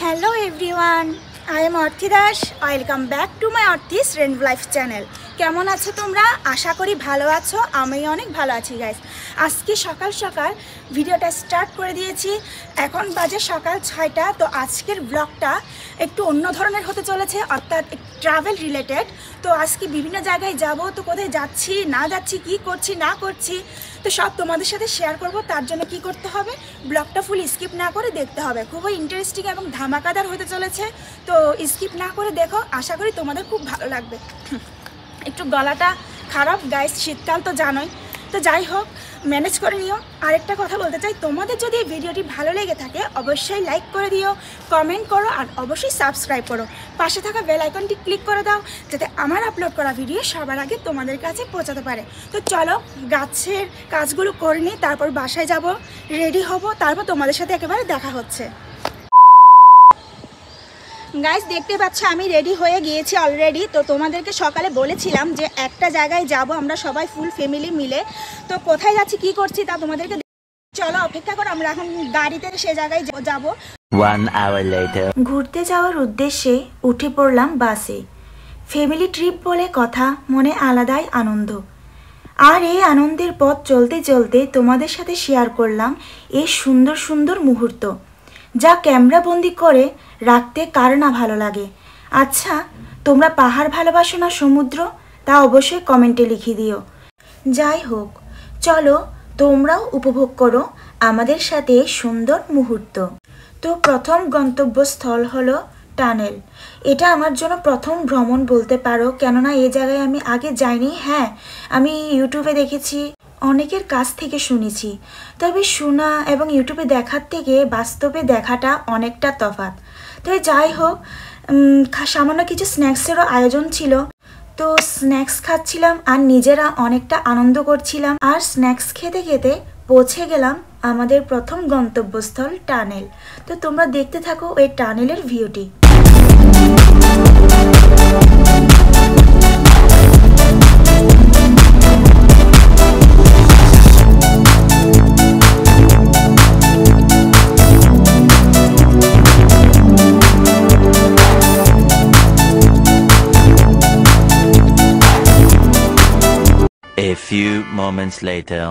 Hello everyone, I am Arthi Das. Welcome back to my Arthi's rent life channel. কেমন আছো তোমরা? আশা করি ভালো আছো। আমি অনেক ভালো আছি গাইস। আজকে সকাল সকাল ভিডিওটা স্টার্ট করে দিয়েছি। এখন বাজে সকাল 6টা। তো আজকের ব্লগটা একটু অন্য ধরনের হতে চলেছে, অর্থাৎ ট্রাভেল রিলেটেড। তো আজকে বিভিন্ন জায়গায় যাব, তো কোথায় যাচ্ছি না যাচ্ছি, কি করছি না করছি, তো সব তোমাদের সাথে শেয়ার করব। তার জন্য কি করতে হবে, ব্লগটা ফুল স্কিপ না করে দেখতে হবে। খুবই ইন্টারেস্টিং এবং ধামাকাদার হতে চলেছে। তো স্কিপ না করে দেখো, আশা করি তোমাদের খুব ভালো লাগবে। একটু গলাটা খারাপ গাইস, শীতকাল তো জানোই। তো যাই হোক, ম্যানেজ করে নিও। আরেকটা কথা বলতে চাই, তোমাদের যদি এই ভিডিওটি ভালো লেগে থাকে অবশ্যই লাইক করে দিও, কমেন্ট করো আর অবশ্যই সাবস্ক্রাইব করো। পাশে থাকা বেল আইকনটি ক্লিক করে দাও, যাতে আমার আপলোড করা ভিডিও সবার আগে তোমাদের কাছে পৌঁছাতে পারে। তো চলো, গাছের কাজগুলো করে নিই, তারপর বাসায় যাব, রেডি হব, তারপর তোমাদের সাথে একেবারে দেখা হচ্ছে। গাইস দেখতে পাচ্ছ আমি রেডি হয়ে গিয়েছি অলরেডি। তো তোমাদেরকে সকালে বলেছিলাম যে একটা জায়গায় যাব আমরা সবাই ফুল ফ্যামিলি মিলে। তো কোথায় যাচ্ছি কি করছি তা তোমাদেরকে চলো অপেক্ষা করো, আমরা এখন গাড়িতে সে জায়গায় যাব। 1 hour later ঘুরতে যাওয়ার উদ্দেশ্যে উঠে পড়লাম বাসে। ফ্যামিলি ট্রিপ বলে কথা, মনে আলাদাই আনন্দ। আর এই আনন্দের পথ চলতে চলতে তোমাদের সাথে শেয়ার করলাম এই সুন্দর সুন্দর মুহূর্ত, যা ক্যামেরা বন্দি করে রাখতে কার না ভালো লাগে। আচ্ছা, তোমরা পাহাড় ভালোবাসো না সমুদ্র? তা অবশ্যই কমেন্টে লিখে দিও। যাই হোক, চলো তোমরাও উপভোগ করো আমাদের সাথে সুন্দর মুহূর্ত। তো প্রথম গন্তব্যস্থল হলো টানেল। এটা আমার জন্য প্রথম ভ্রমণ বলতে পারো, কেননা এই জায়গায় আমি আগে যাইনি। হ্যাঁ, আমি ইউটিউবে দেখেছি, অনেকের কাছ থেকে শুনেছি, তবে শোনা এবং ইউটিউবে দেখার থেকে বাস্তবে দেখাটা অনেকটা তফাৎ। তবে যাই হোক, সামান্য কিছু স্ন্যাক্সেরও আয়োজন ছিল। তো স্ন্যাক্স খাচ্ছিলাম আর নিজেরা অনেকটা আনন্দ করছিলাম। আর স্ন্যাক্স খেতে খেতে পৌঁছে গেলাম আমাদের প্রথম গন্তব্যস্থল টানেল। তো তোমরা দেখতে থাকো ওই টানেলের ভিউটি। A few moments later.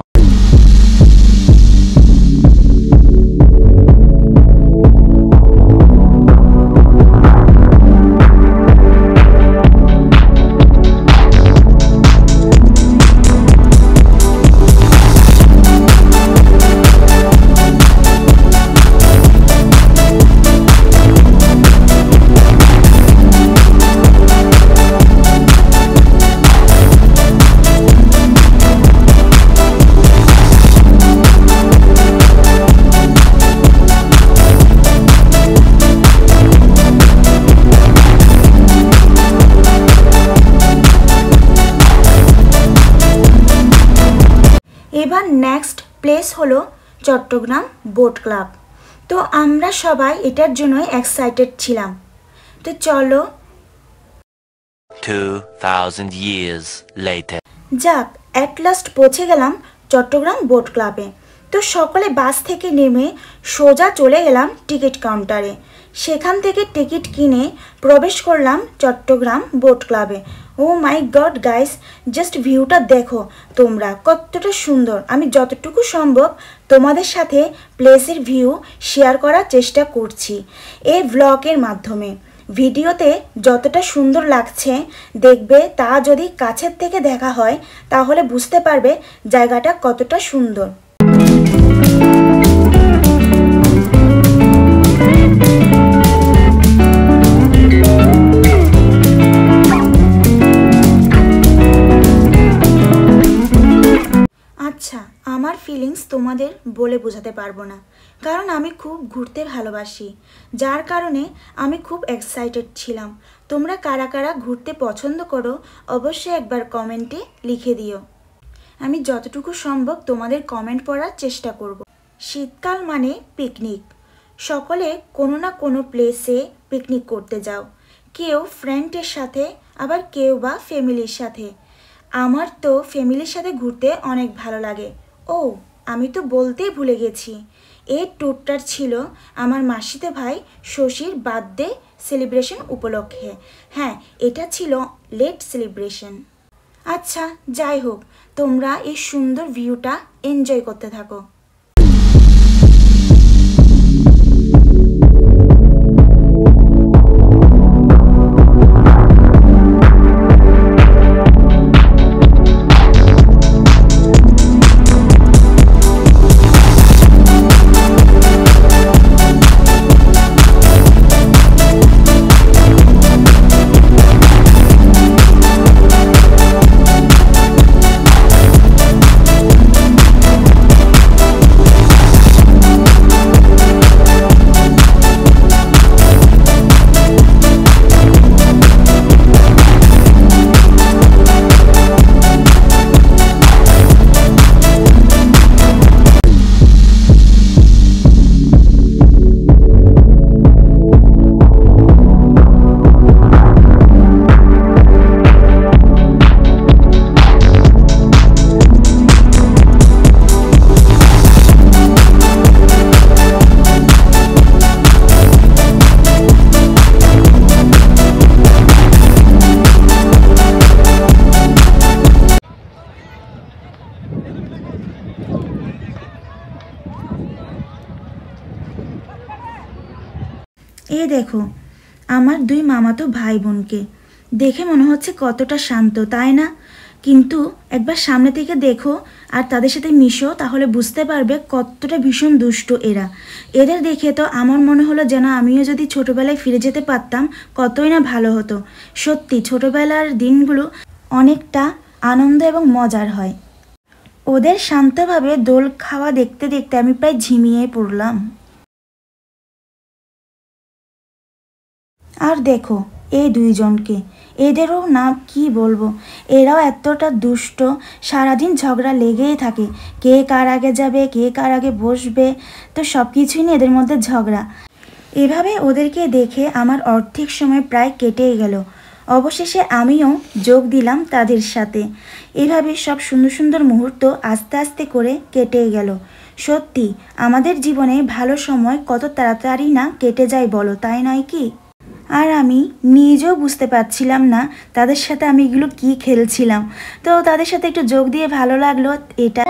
এবার নেক্সট প্লেস হলো চট্টগ্রাম বোট ক্লাব। তো আমরা সবাই এটার জন্যই এক্সাইটেড ছিলাম। তো চলো, 2000 years later. যাক, অ্যাট লাস্ট পৌঁছে গেলাম চট্টগ্রাম বোট ক্লাবে। তো সকলে বাস থেকে নেমে সোজা চলে গেলাম টিকিট কাউন্টারে। সেখান থেকে টিকিট কিনে প্রবেশ করলাম চট্টগ্রাম বোট ক্লাবে। ও মাই গড গাইস, জাস্ট ভিউটা দেখো তোমরা, কতটা সুন্দর। আমি যতটুকু সম্ভব তোমাদের সাথে প্লেসের ভিউ শেয়ার করার চেষ্টা করছি এই ব্লগের মাধ্যমে। ভিডিওতে যতটা সুন্দর লাগছে দেখবে, তা যদি কাছের থেকে দেখা হয় তাহলে বুঝতে পারবে জায়গাটা কতটা সুন্দর। আচ্ছা, আমার ফিলিংস তোমাদের বলে বোঝাতে পারবো না, কারণ আমি খুব ঘুরতে ভালোবাসি, যার কারণে আমি খুব এক্সাইটেড ছিলাম। তোমরা কারা কারা ঘুরতে পছন্দ করো অবশ্যই একবার কমেন্টে লিখে দিও। আমি যতটুকু সম্ভব তোমাদের কমেন্ট পড়ার চেষ্টা করব। শীতকাল মানে পিকনিক। সকলে কোনো না কোনো প্লেসে পিকনিক করতে যাও, কেউ ফ্রেন্ডের সাথে, আবার কেউ বা ফ্যামিলির সাথে। আমার তো ফ্যামিলির সাথে ঘুরতে অনেক ভালো লাগে। ও আমি তো বলতেই ভুলে গেছি, এই ট্যুরটার ছিল আমার মাসিতো ভাই শশীর বার্থডে সেলিব্রেশন উপলক্ষে। হ্যাঁ, এটা ছিল লেট সেলিব্রেশন। আচ্ছা, যাই হোক, তোমরা এই সুন্দর ভিউটা এনজয় করতে থাকো। এই দেখো আমার দুই মামাতো ভাই বোনকে, দেখে মনে হচ্ছে কতটা শান্ত, তাই না? কিন্তু একবার সামনে থেকে দেখো আর তাদের সাথে মিশো, তাহলে বুঝতে পারবে কতটা ভীষণ দুষ্ট এরা। এদের দেখে তো আমার মনে হলো যেন আমিও যদি ছোটোবেলায় ফিরে যেতে পারতাম কতই না ভালো হতো। সত্যি ছোটোবেলার দিনগুলো অনেকটা আনন্দ এবং মজার হয়। ওদের শান্তভাবে দোল খাওয়া দেখতে দেখতে আমি প্রায় ঝিমিয়ে পড়লাম। আর দেখো এই দুইজনকে, এদেরও না কি বলবো, এরাও এতটা দুষ্ট, সারাদিন ঝগড়া লেগেই থাকে, কে কার আগে যাবে, কে কার আগে বসবে, তো সব কিছুই নিয়ে এদের মধ্যে ঝগড়া। এভাবে ওদেরকে দেখে আমার অর্ধেক সময় প্রায় কেটেই গেল। অবশেষে আমিও যোগ দিলাম তাদের সাথে। এভাবে সব সুন্দর সুন্দর মুহূর্ত আস্তে আস্তে করে কেটেই গেল। সত্যি আমাদের জীবনে ভালো সময় কত তাড়াতাড়ি না কেটে যায় বলো, তাই নয় কি? আর আমি নিজেও বুঝতে পারছিলাম না তাদের সাথে আমি এগুলো কি খেলছিলাম। তো তাদের সাথে একটু যোগ দিয়ে ভালো লাগলো এটা।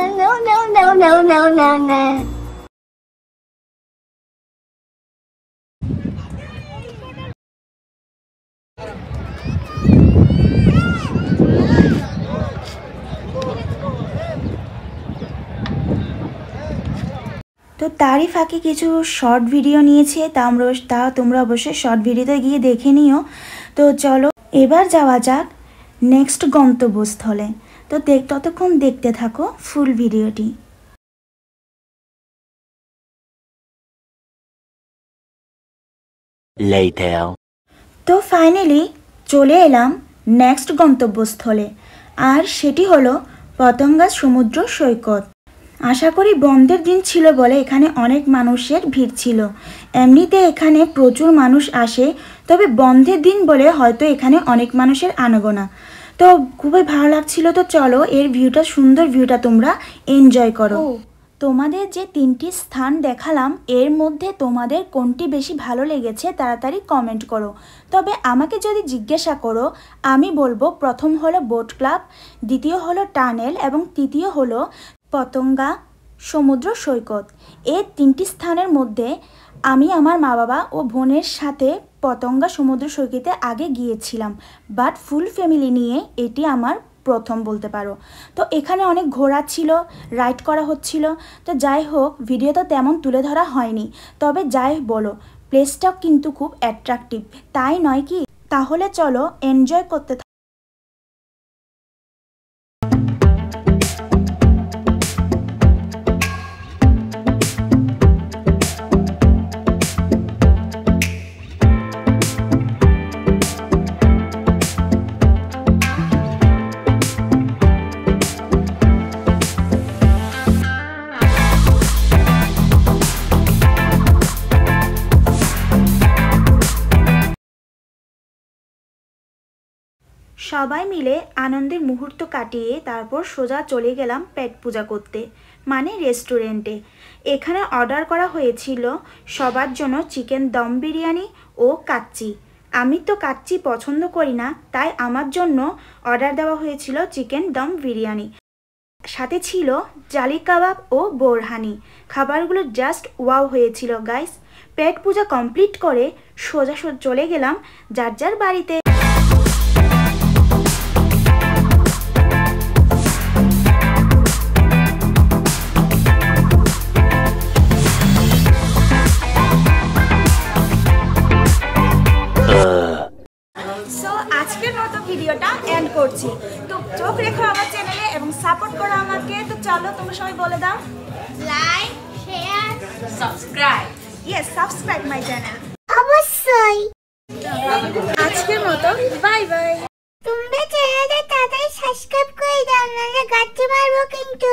তো তারই ফাঁকে কিছু শর্ট ভিডিও নিয়েছে, তা তোমরা অবশ্যই শর্ট ভিডিওতে গিয়ে দেখে নিও। তো চলো এবার যাওয়া যাক নেক্সট গন্তব্যস্থলে। তো ততক্ষণ দেখতে থাকো ফুল ভিডিওটি। Later. তো ফাইনালি চলে এলাম নেক্সট গন্তব্যস্থলে, আর সেটি হলো পতঙ্গা সমুদ্র সৈকত। আশা করি বন্ধের দিন ছিল বলে এখানে অনেক মানুষের ভিড় ছিল। এমনিতে এখানে প্রচুর মানুষ আসে, তবে বন্ধের দিন বলে হয়তো এখানে অনেক মানুষের আনাগোনা। তো খুবই ভালো লাগছিল। তো চলো এর ভিউটা, সুন্দর ভিউটা তোমরা এনজয় করো। তোমাদের যে তিনটি স্থান দেখালাম এর মধ্যে তোমাদের কোনটি বেশি ভালো লেগেছে তাড়াতাড়ি কমেন্ট করো। তবে আমাকে যদি জিজ্ঞাসা করো, আমি বলবো প্রথম হলো বোট ক্লাব, দ্বিতীয় হলো টানেল এবং তৃতীয় হলো পতঙ্গা সমুদ্র সৈকত। এই তিনটি স্থানের মধ্যে আমি আমার মা বাবা ও বোনের সাথে পতঙ্গা সমুদ্র সৈকতে আগে গিয়েছিলাম, বাট ফুল ফ্যামিলি নিয়ে এটি আমার প্রথম বলতে পারো। তো এখানে অনেক ঘোরা ছিল, রাইড করা হচ্ছিল। তো যাই হোক, ভিডিও তো তেমন তুলে ধরা হয়নি, তবে যাই বলো প্লেসটাও কিন্তু খুব অ্যাট্রাকটিভ, তাই নয় কি? তাহলে চলো এনজয় করতে। সবাই মিলে আনন্দের মুহূর্ত কাটিয়ে তারপর সোজা চলে গেলাম পেট পূজা করতে। মানে রেস্টুরেন্টে। এখানে অর্ডার করা হয়েছিল সবার জন্য চিকেন দম বিরিয়ানি ও কাচ্চি। আমি তো কাচ্চি পছন্দ করি না, তাই আমার জন্য অর্ডার দেওয়া হয়েছিল চিকেন দম বিরিয়ানি। সাথে ছিল জালি কাবাব ও বোরহানি। খাবারগুলো জাস্ট ওয়াও হয়েছিল গাইস। পেট পূজা কমপ্লিট করে সোজা চলে গেলাম যার যার বাড়িতে। আজকের মতো ভিডিওটা এন্ড করছি। তো চোখ রেখো আমার চ্যানেলে এবং সাপোর্ট করো আমাকে। তো চলো তোমরা সবাই বলে দাও, like, share, subscribe. Yes, subscribe my channel অবশ্যই। আজকের মতো বাই বাই। তোমরা চ্যানেলটা তাড়াতাড়ি সাবস্ক্রাইব করে দাও, নাহলে গাছে মারবো কিন্তু।